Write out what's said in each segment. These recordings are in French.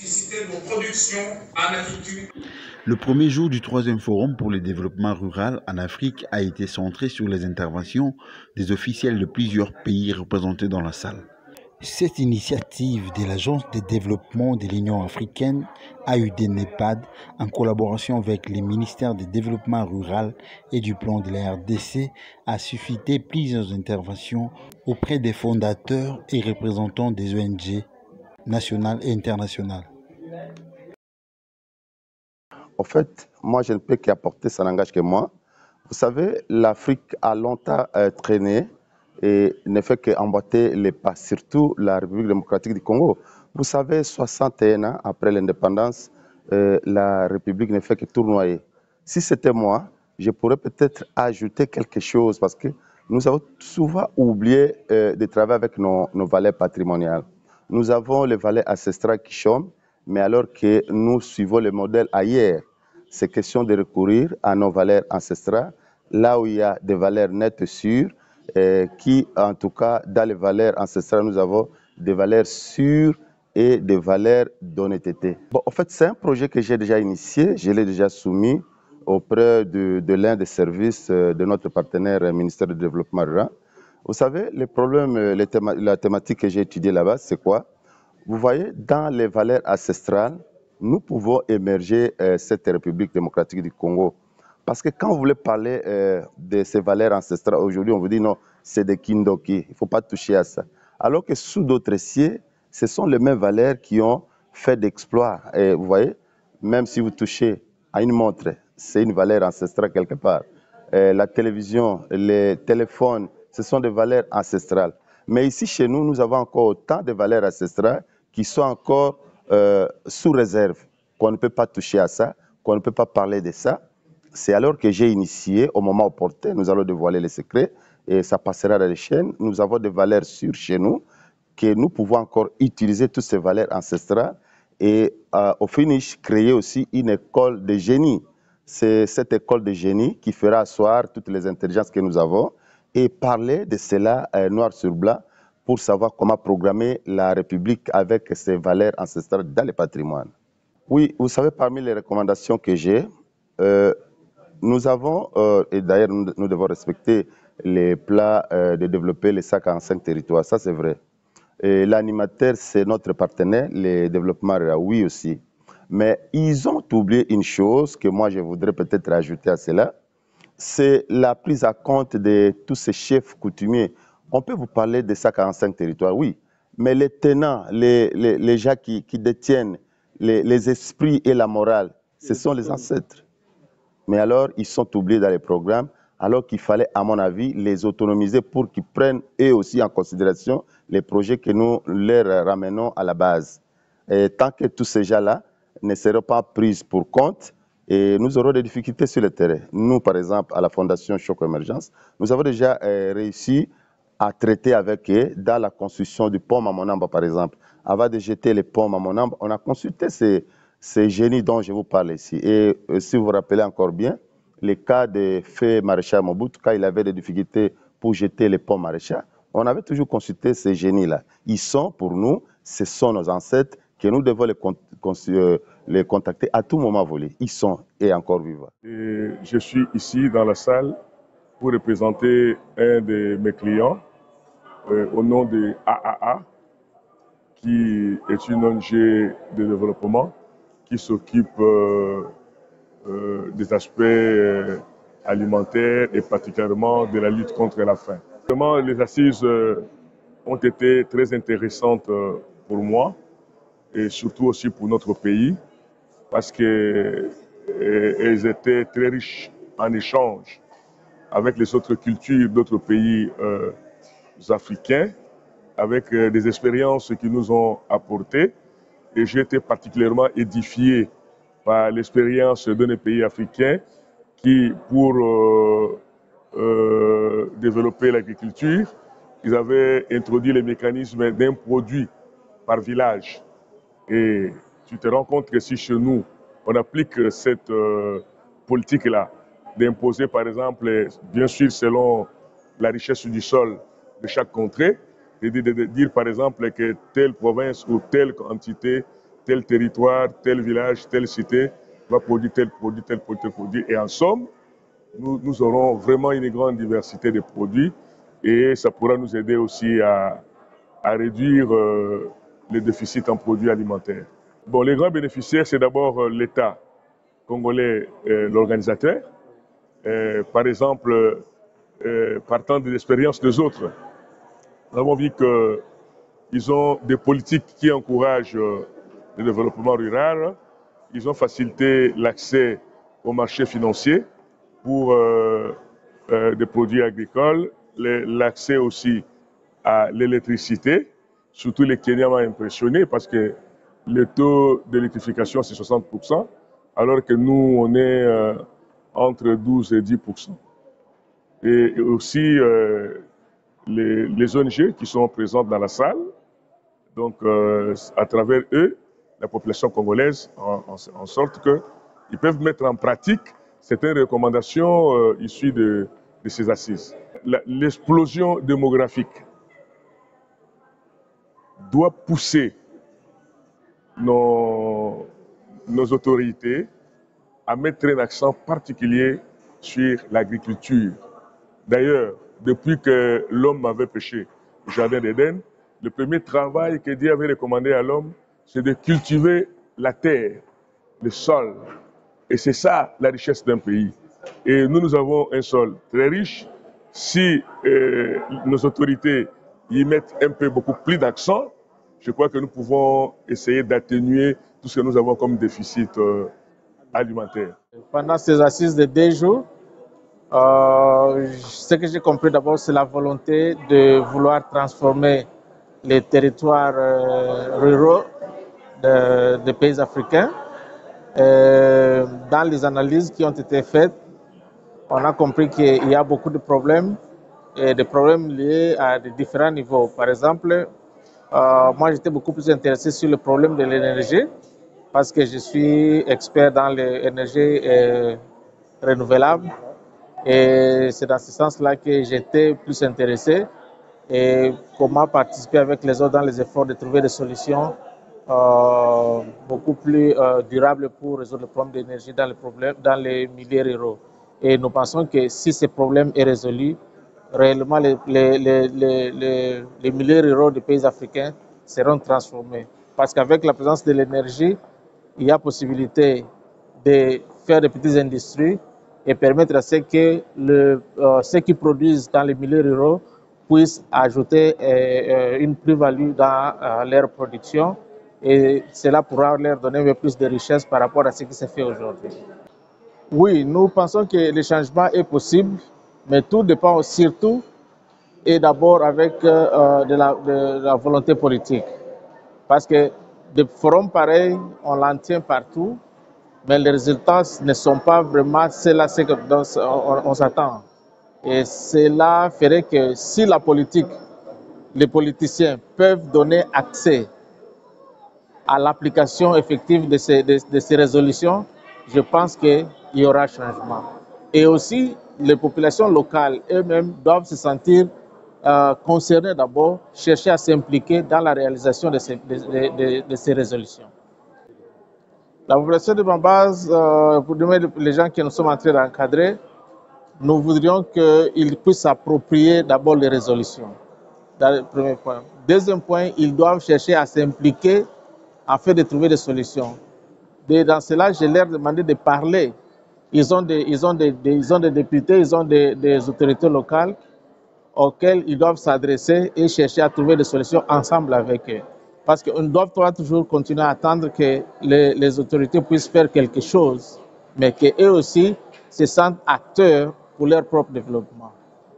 spécificité de nos productions en agriculture. Le premier jour du troisième forum pour le développement rural en Afrique a été centré sur les interventions des officiels de plusieurs pays représentés dans la salle. Cette initiative de l'Agence de développement de l'Union africaine, AUD-NEPAD, en collaboration avec les ministères du développement rural et du plan de la RDC, a suscité plusieurs interventions auprès des fondateurs et représentants des ONG nationales et internationales. En fait, moi, je ne peux qu'apporter, ça n'engage que moi. Vous savez, l'Afrique a longtemps traîné et ne fait qu'emboîter les pas, surtout la République démocratique du Congo. Vous savez, 61 ans après l'indépendance, la République ne fait que tournoyer. Si c'était moi, je pourrais peut-être ajouter quelque chose parce que nous avons souvent oublié de travailler avec nos valeurs patrimoniales. Nous avons les valeurs ancestrales qui chôment, mais alors que nous suivons le modèle ailleurs, c'est question de recourir à nos valeurs ancestrales, là où il y a des valeurs nettes sûres, qui, en tout cas, dans les valeurs ancestrales, nous avons des valeurs sûres et des valeurs d'honnêteté. Bon, en fait, c'est un projet que j'ai déjà initié, je l'ai déjà soumis auprès de l'un des services de notre partenaire ministère du Développement rural. Vous savez, les problèmes, la thématique que j'ai étudiée là-bas, c'est quoi? Vous voyez, dans les valeurs ancestrales, nous pouvons émerger cette République démocratique du Congo. Parce que quand vous voulez parler de ces valeurs ancestrales, aujourd'hui, on vous dit non, c'est des Kindoki, il ne faut pas toucher à ça. Alors que sous d'autres cieux, ce sont les mêmes valeurs qui ont fait d'exploits. Et vous voyez, même si vous touchez à une montre, c'est une valeur ancestrale quelque part. La télévision, les téléphones, ce sont des valeurs ancestrales. Mais ici, chez nous, nous avons encore autant de valeurs ancestrales qui sont encore sous réserve, qu'on ne peut pas toucher à ça, qu'on ne peut pas parler de ça. C'est alors que j'ai initié, au moment opportun, nous allons dévoiler les secrets, et ça passera dans les chaînes. Nous avons des valeurs sûres chez nous, que nous pouvons encore utiliser toutes ces valeurs ancestrales, et au finish, créer aussi une école de génie. C'est cette école de génie qui fera asseoir toutes les intelligences que nous avons, et parler de cela noir sur blanc, pour savoir comment programmer la République avec ses valeurs ancestrales dans le patrimoine. Oui, vous savez, parmi les recommandations que j'ai, nous avons, et d'ailleurs nous devons respecter les plans de développer les 145 territoires, ça c'est vrai. L'animateur, c'est notre partenaire, le développement rural, oui aussi. Mais ils ont oublié une chose que moi je voudrais peut-être ajouter à cela, c'est la prise en compte de tous ces chefs coutumiers. On peut vous parler de 145 territoires, oui, mais les tenants, les gens qui détiennent les esprits et la morale, ce sont les ancêtres. Mais alors, ils sont oubliés dans les programmes, alors qu'il fallait, à mon avis, les autonomiser pour qu'ils prennent eux aussi en considération les projets que nous leur ramenons à la base. Et tant que tous ces gens-là ne seront pas pris pour compte, et nous aurons des difficultés sur le terrain. Nous, par exemple, à la Fondation Choc Émergence, nous avons déjà réussi à traiter avec eux dans la construction du pont Mamonamba, par exemple. Avant de jeter les ponts Mamonamba, on a consulté ces génies dont je vous parle ici. Et si vous vous rappelez encore bien, le cas de Feu Maréchal Mobutu, quand il avait des difficultés pour jeter les ponts Maréchal, on avait toujours consulté ces génies-là. Ils sont pour nous, ce sont nos ancêtres, que nous devons les contacter à tout moment voulu. Ils sont et encore vivants. Et je suis ici dans la salle pour représenter un de mes clients au nom de AAA, qui est une ONG de développement qui s'occupe des aspects alimentaires et particulièrement de la lutte contre la faim. Vraiment, les assises ont été très intéressantes pour moi et surtout aussi pour notre pays parce qu'elles étaient très riches en échanges avec les autres cultures d'autres pays africains, avec des expériences qui nous ont apportées. Et j'ai été particulièrement édifié par l'expérience de nos pays africains qui, pour développer l'agriculture, ils avaient introduit les mécanismes d'un produit par village. Et tu te rends compte que si chez nous, on applique cette politique-là, d'imposer par exemple, bien sûr selon la richesse du sol de chaque contrée, et de dire par exemple que telle province ou telle entité, tel territoire, tel village, telle cité va produire tel produit, tel produit, tel produit. Et en somme, nous aurons vraiment une grande diversité de produits et ça pourra nous aider aussi à réduire les déficits en produits alimentaires. Bon, les grands bénéficiaires, c'est d'abord l'État congolais, l'organisateur. Par exemple, partant de l'expérience des autres, nous avons vu qu'ils ont des politiques qui encouragent le développement rural. Ils ont facilité l'accès au marché financier pour des produits agricoles, l'accès aussi à l'électricité. Surtout les Kenyans m'ont impressionné parce que le taux d'électrification c'est 60%, alors que nous on est entre 12 et 10%. Et aussi les ONG qui sont présentes dans la salle, donc à travers eux, la population congolaise, en sorte qu'ils peuvent mettre en pratique certaines recommandations issues de ces assises. L'explosion démographique doit pousser nos autorités à mettre un accent particulier sur l'agriculture. D'ailleurs, depuis que l'homme avait péché au jardin d'Éden, le premier travail que Dieu avait recommandé à l'homme, c'est de cultiver la terre, le sol. Et c'est ça la richesse d'un pays. Et nous avons un sol très riche. Si nos autorités y mettent beaucoup plus d'accent, je crois que nous pouvons essayer d'atténuer tout ce que nous avons comme déficit alimentaire. Pendant ces assises de 2 jours, ce que j'ai compris d'abord, c'est la volonté de vouloir transformer les territoires ruraux des pays africains. Dans les analyses qui ont été faites, on a compris qu'il y a beaucoup de problèmes, et des problèmes liés à des différents niveaux. Par exemple, moi j'étais beaucoup plus intéressé sur le problème de l'énergie, parce que je suis expert dans les énergies renouvelables. Et c'est dans ce sens-là que j'étais plus intéressé et comment participer avec les autres dans les efforts de trouver des solutions beaucoup plus durables pour résoudre le problème d'énergie dans les milieux ruraux. Et nous pensons que si ce problème est résolu, réellement les milieux ruraux des pays africains seront transformés. Parce qu'avec la présence de l'énergie, il y a possibilité de faire des petites industries et permettre à ceux qui produisent dans les milieux ruraux puissent ajouter une plus-value dans leur production, et cela pourra leur donner un peu plus de richesse par rapport à ce qui se fait aujourd'hui. Oui, nous pensons que le changement est possible, mais tout dépend surtout et d'abord avec de la volonté politique. Parce que des forums pareils, on l'en tient partout, mais les résultats ne sont pas vraiment ceux-là dont on s'attend. Et cela ferait que si la politique, les politiciens peuvent donner accès à l'application effective de ces résolutions, je pense qu'il y aura changement. Et aussi, les populations locales eux-mêmes doivent se sentir concernées d'abord, chercher à s'impliquer dans la réalisation de ces résolutions. La population de Bambaz, pour les gens que nous sommes en train d'encadrer, nous voudrions qu'ils puissent s'approprier d'abord les résolutions. Premier point. Deuxième point, ils doivent chercher à s'impliquer afin de trouver des solutions. Et dans cela, je leur ai demandé de parler. Ils ont des députés, ils ont des autorités locales auxquelles ils doivent s'adresser et chercher à trouver des solutions ensemble avec eux. Parce qu'on ne doit pas toujours continuer à attendre que les autorités puissent faire quelque chose, mais qu'eux aussi se sentent acteurs pour leur propre développement.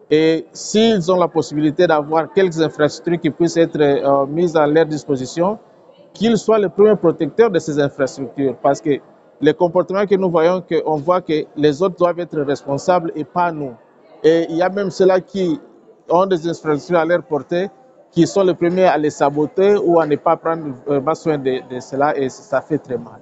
Et s'ils ont la possibilité d'avoir quelques infrastructures qui puissent être mises à leur disposition, qu'ils soient les premiers protecteurs de ces infrastructures. Parce que les comportements que nous voyons, on voit que les autres doivent être responsables et pas nous. Et il y a même ceux-là qui ont des infrastructures à leur portée, qui sont les premiers à les saboter ou à ne pas prendre soin de cela, et ça fait très mal.